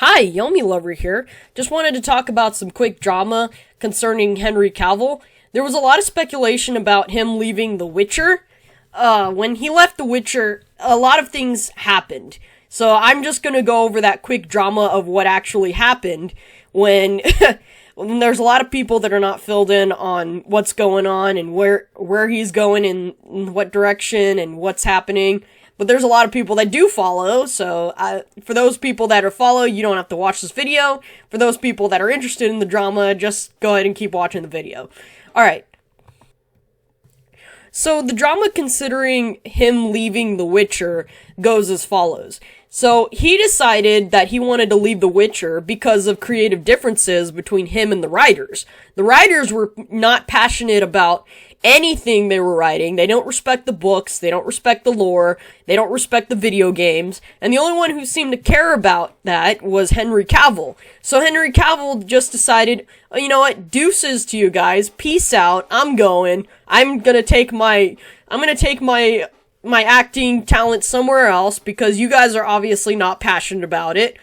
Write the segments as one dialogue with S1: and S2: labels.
S1: Hi, Yomi Lover here. Just wanted to talk about some quick drama concerning Henry Cavill. There was a lot of speculation about him leaving The Witcher. When he left The Witcher, a lot of things happened. So I'm just gonna go over that quick drama of what actually happened when when there's a lot of people that are not filled in on what's going on and where he's going in what direction and what's happening. But there's a lot of people that do follow, so for those people that are follow, you don't have to watch this video. For those people that are interested in the drama, just go ahead and keep watching the video. Alright. So the drama considering him leaving The Witcher goes as follows. So he decided that he wanted to leave The Witcher because of creative differences between him and the writers. The writers were not passionate about anything they were writing. They don't respect the books, they don't respect the lore, they don't respect the video games, and the only one who seemed to care about that was Henry Cavill. So Henry Cavill just decided, oh, you know what, deuces to you guys, peace out, I'm gonna take my acting talent somewhere else because you guys are obviously not passionate about it.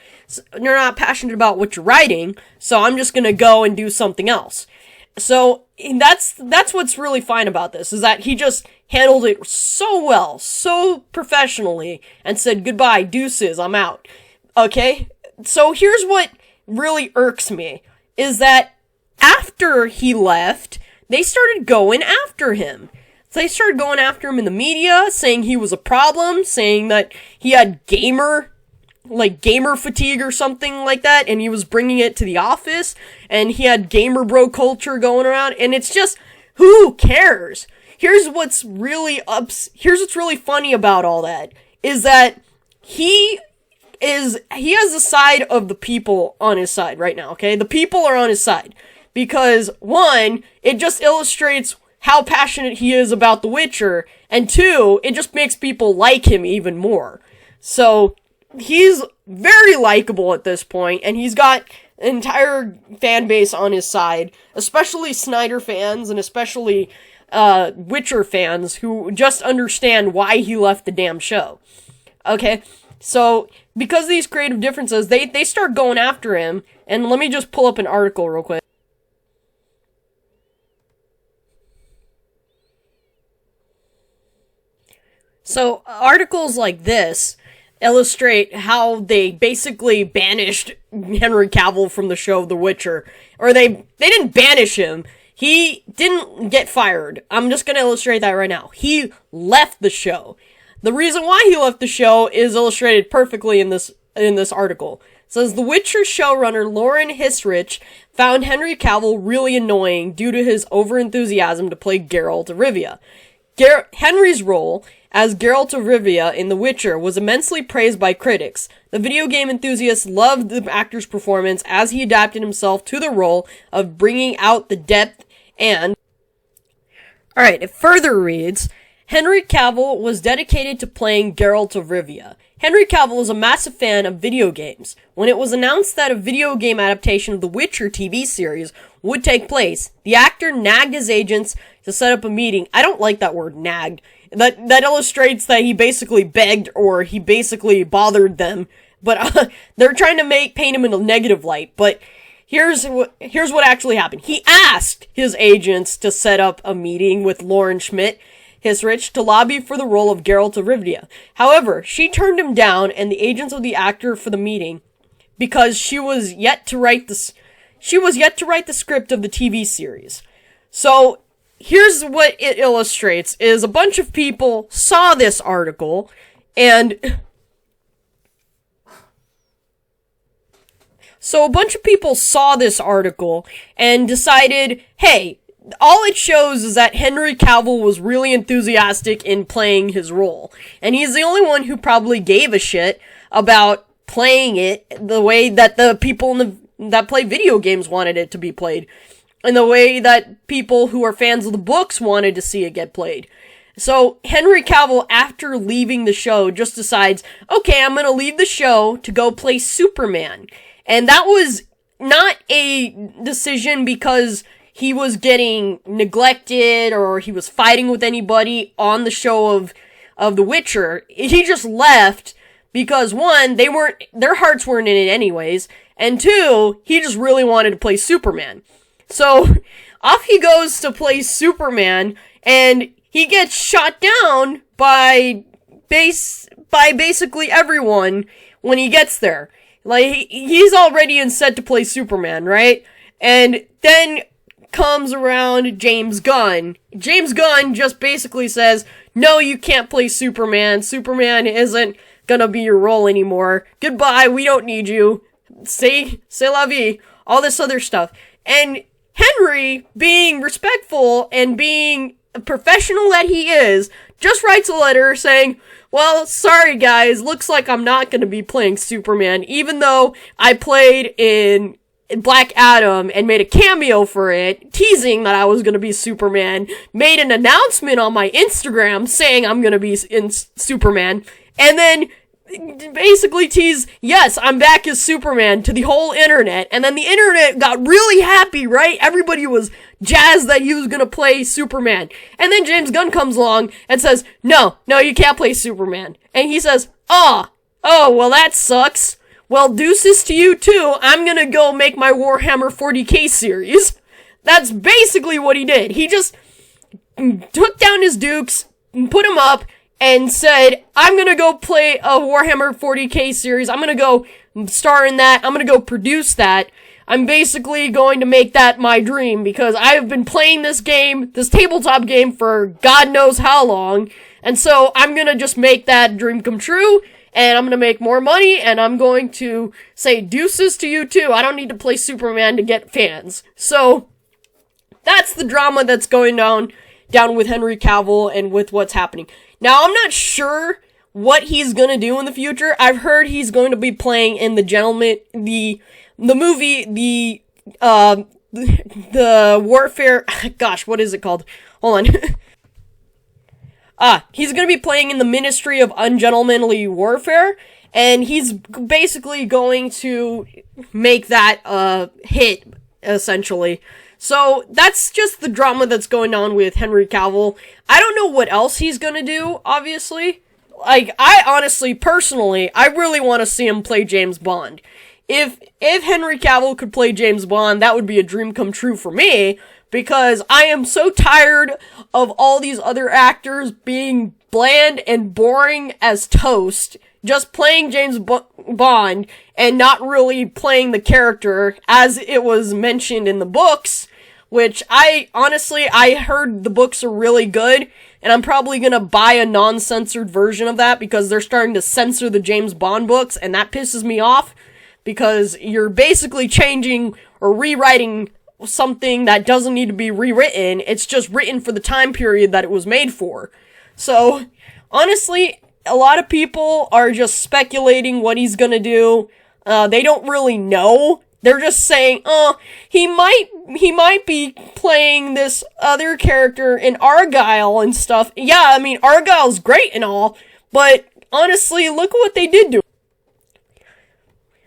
S1: You're not passionate about what you're writing, so I'm just gonna go and do something else. So that's what's really fine about this, is that he just handled it so well, so professionally, and said, goodbye, deuces, I'm out. Okay? So here's what really irks me, is that after he left, they started going after him. They started going after him in the media, saying he was a problem, saying that he had gamer fatigue or something like that, and he was bringing it to the office, and he had gamer bro culture going around, and it's just, who cares? Here's what's really funny about all that, is that he has the side of the people on his side right now, okay? The people are on his side. Because, one, it just illustrates how passionate he is about The Witcher, and two, it just makes people like him even more. So, he's very likable at this point, and he's got an entire fan base on his side, especially Snyder fans, and especially, Witcher fans, who just understand why he left the damn show. Okay? So, because of these creative differences, they start going after him, and let me just pull up an article real quick. So, articles like this illustrate how they basically banished Henry Cavill from the show The Witcher. Or they didn't banish him. He didn't get fired. I'm just gonna illustrate that right now. He left the show. The reason why he left the show is illustrated perfectly in this article. It says, The Witcher showrunner Lauren Hissrich found Henry Cavill really annoying due to his overenthusiasm to play Geralt of Rivia. Henry's role as Geralt of Rivia in The Witcher was immensely praised by critics. The video game enthusiasts loved the actor's performance as he adapted himself to the role of bringing out the depth and... Alright, it further reads, Henry Cavill was dedicated to playing Geralt of Rivia. Henry Cavill is a massive fan of video games. When it was announced that a video game adaptation of The Witcher TV series would take place, the actor nagged his agents to set up a meeting. I don't like that word, nagged. That illustrates that he basically begged or he basically bothered them. But they're trying to paint him in a negative light. But here's what actually happened. He asked his agents to set up a meeting with Lauren Hissrich to lobby for the role of Geralt of Rivia. However, she turned him down and the agents of the actor for the meeting because she was yet to write the script of the TV series. So, here's what it illustrates, is a bunch of people saw this article, and... So a bunch of people saw this article, and decided, hey, all it shows is that Henry Cavill was really enthusiastic in playing his role. And he's the only one who probably gave a shit about playing it the way that the people that play video games wanted it to be played. And the way that people who are fans of the books wanted to see it get played. So, Henry Cavill, after leaving the show, just decides, okay, I'm gonna leave the show to go play Superman. And that was not a decision because he was getting neglected or he was fighting with anybody on the show of The Witcher. He just left because one, their hearts weren't in it anyways, and two, he just really wanted to play Superman. So, off he goes to play Superman, and he gets shot down by basically everyone when he gets there. Like, he's all ready and set to play Superman, right? And then comes around James Gunn. James Gunn just basically says, no, you can't play Superman. Superman isn't gonna be your role anymore. Goodbye, we don't need you. C'est la vie. All this other stuff. And Henry, being respectful and being a professional that he is, just writes a letter saying, well, sorry guys, looks like I'm not gonna be playing Superman, even though I played in Black Adam and made a cameo for it, teasing that I was gonna be Superman, made an announcement on my Instagram saying I'm gonna be in Superman, and then basically teased, yes, I'm back as Superman to the whole internet, and then the internet got really happy, right? Everybody was jazzed that he was gonna play Superman. And then James Gunn comes along and says, no, you can't play Superman. And he says, oh, well that sucks. Well, deuces to you too. I'm gonna go make my Warhammer 40k series. That's basically what he did. He just took down his dukes, put him up, and said, I'm gonna go play a Warhammer 40k series. I'm gonna go star in that. I'm gonna go produce that. I'm basically going to make that my dream because I have been playing this game, this tabletop game, for God knows how long. And so I'm gonna just make that dream come true, and I'm gonna make more money, and I'm going to say deuces to you too. I don't need to play Superman to get fans. So that's the drama that's going down with Henry Cavill and with what's happening. Now, I'm not sure what he's gonna do in the future. I've heard he's going to be playing in the movie, the Warfare, gosh, what is it called? Hold on. He's gonna be playing in the Ministry of Ungentlemanly Warfare, and he's basically going to make that, hit, essentially. So, that's just the drama that's going on with Henry Cavill. I don't know what else he's gonna do, obviously. Like, I honestly, personally, I really want to see him play James Bond. If Henry Cavill could play James Bond, that would be a dream come true for me, because I am so tired of all these other actors being bland and boring as toast, just playing James Bond, and not really playing the character as it was mentioned in the books, which I heard the books are really good, and I'm probably gonna buy a non-censored version of that, because they're starting to censor the James Bond books, and that pisses me off, because you're basically changing or rewriting something that doesn't need to be rewritten. It's just written for the time period that it was made for. So, honestly, a lot of people are just speculating what he's gonna do. They don't really know. They're just saying, he might be playing this other character in Argyle and stuff. Yeah, I mean, Argyle's great and all, but honestly, look at what they did to him.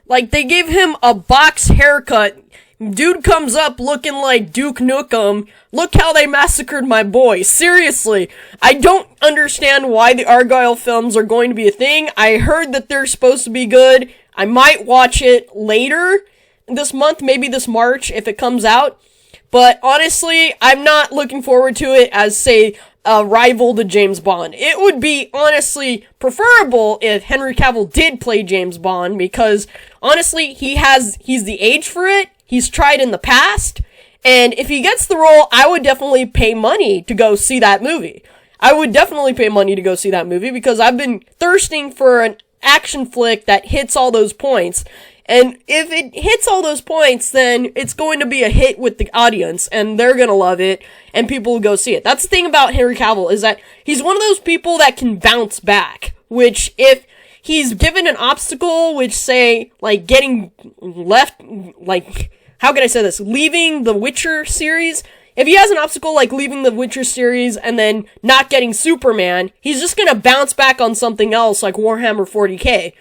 S1: Like, they gave him a box haircut. Dude comes up looking like Duke Nukem. Look how they massacred my boy. Seriously. I don't understand why the Argyle films are going to be a thing. I heard that they're supposed to be good. I might watch it later this month, maybe this March, if it comes out. But honestly, I'm not looking forward to it as, say, a rival to James Bond. It would be, honestly, preferable if Henry Cavill did play James Bond, because, honestly, he's the age for it, he's tried in the past, and if he gets the role, I would definitely pay money to go see that movie. I would definitely pay money to go see that movie, because I've been thirsting for an action flick that hits all those points, and if it hits all those points, then it's going to be a hit with the audience, and they're gonna love it, and people will go see it. That's the thing about Henry Cavill, is that he's one of those people that can bounce back, which, if he's given an obstacle, which, say, like, getting left, like, how can I say this, leaving the Witcher series, if he has an obstacle like leaving the Witcher series and then not getting Superman, he's just gonna bounce back on something else, like Warhammer 40k.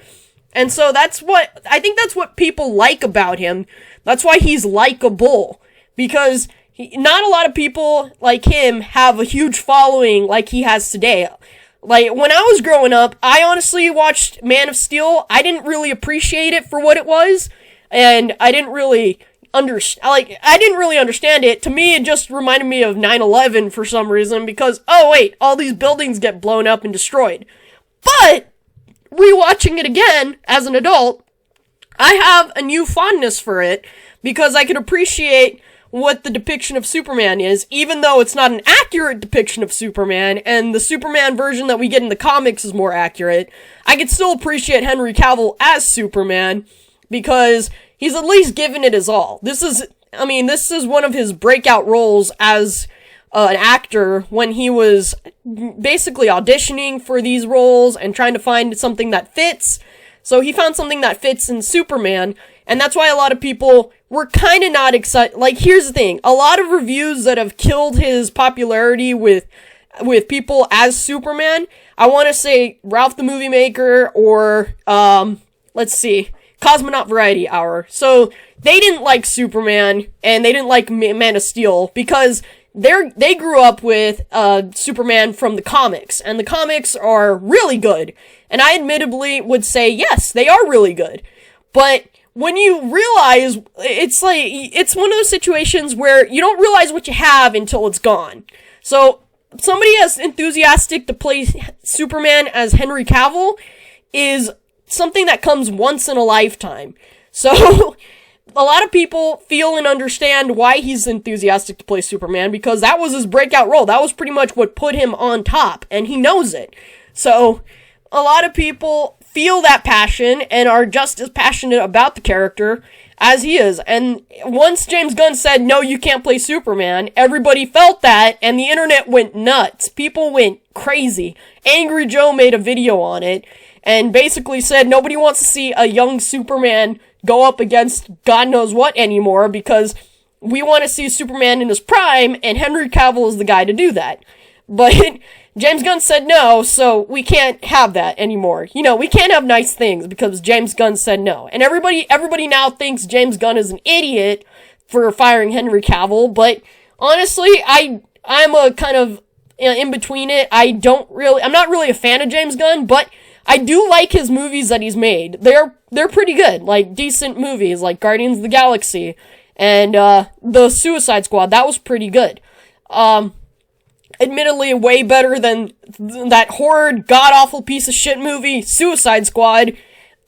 S1: And so I think that's what people like about him. That's why he's likable. Because not a lot of people like him have a huge following like he has today. Like, when I was growing up, I honestly watched Man of Steel. I didn't really appreciate it for what it was, and I didn't really understand it. To me, it just reminded me of 9/11 for some reason, because, oh wait, all these buildings get blown up and destroyed. But, rewatching it again, as an adult, I have a new fondness for it, because I can appreciate what the depiction of Superman is, even though it's not an accurate depiction of Superman, and the Superman version that we get in the comics is more accurate. I can still appreciate Henry Cavill as Superman, because he's at least given it his all. This is one of his breakout roles as an actor, when he was basically auditioning for these roles and trying to find something that fits. So he found something that fits in Superman, and that's why a lot of people were kind of not excited. Like, here's the thing, a lot of reviews that have killed his popularity with people as Superman, I want to say Ralph the Movie Maker, or, let's see, Cosmonaut Variety Hour. So, they didn't like Superman, and they didn't like Man of Steel, because they grew up with, Superman from the comics, and the comics are really good. And I admittedly would say, yes, they are really good. But when you realize, it's one of those situations where you don't realize what you have until it's gone. So, somebody as enthusiastic to play Superman as Henry Cavill is something that comes once in a lifetime. So, a lot of people feel and understand why he's enthusiastic to play Superman, because that was his breakout role. That was pretty much what put him on top, and he knows it. So, a lot of people feel that passion and are just as passionate about the character as he is. And once James Gunn said, no, you can't play Superman, everybody felt that, and the internet went nuts. People went crazy. Angry Joe made a video on it, and basically said nobody wants to see a young Superman go up against God knows what anymore, because we want to see Superman in his prime, and Henry Cavill is the guy to do that. But James Gunn said no, so we can't have that anymore. You know, we can't have nice things because James Gunn said no. And everybody now thinks James Gunn is an idiot for firing Henry Cavill, but honestly, I'm a kind of in between it. I'm not really a fan of James Gunn, but I do like his movies that he's made. They're pretty good, like decent movies, like Guardians of the Galaxy and the Suicide Squad. That was pretty good. Admittedly, way better than that horrid, god-awful piece of shit movie, Suicide Squad.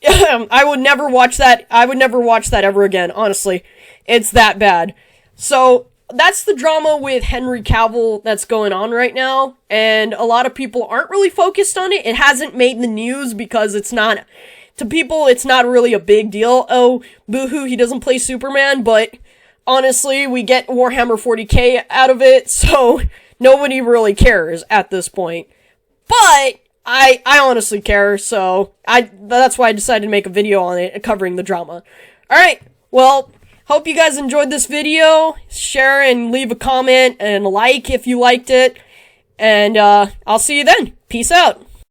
S1: I would never watch that. I would never watch that ever again, honestly. It's that bad. So, that's the drama with Henry Cavill that's going on right now, and a lot of people aren't really focused on it. It hasn't made the news because it's not, to people, it's not really a big deal. Oh, boo-hoo, he doesn't play Superman, but honestly, we get Warhammer 40k out of it, so nobody really cares at this point. But I honestly care, so that's why I decided to make a video on it covering the drama. Alright, well, hope you guys enjoyed this video. Share and leave a comment and a like if you liked it. And I'll see you then. Peace out.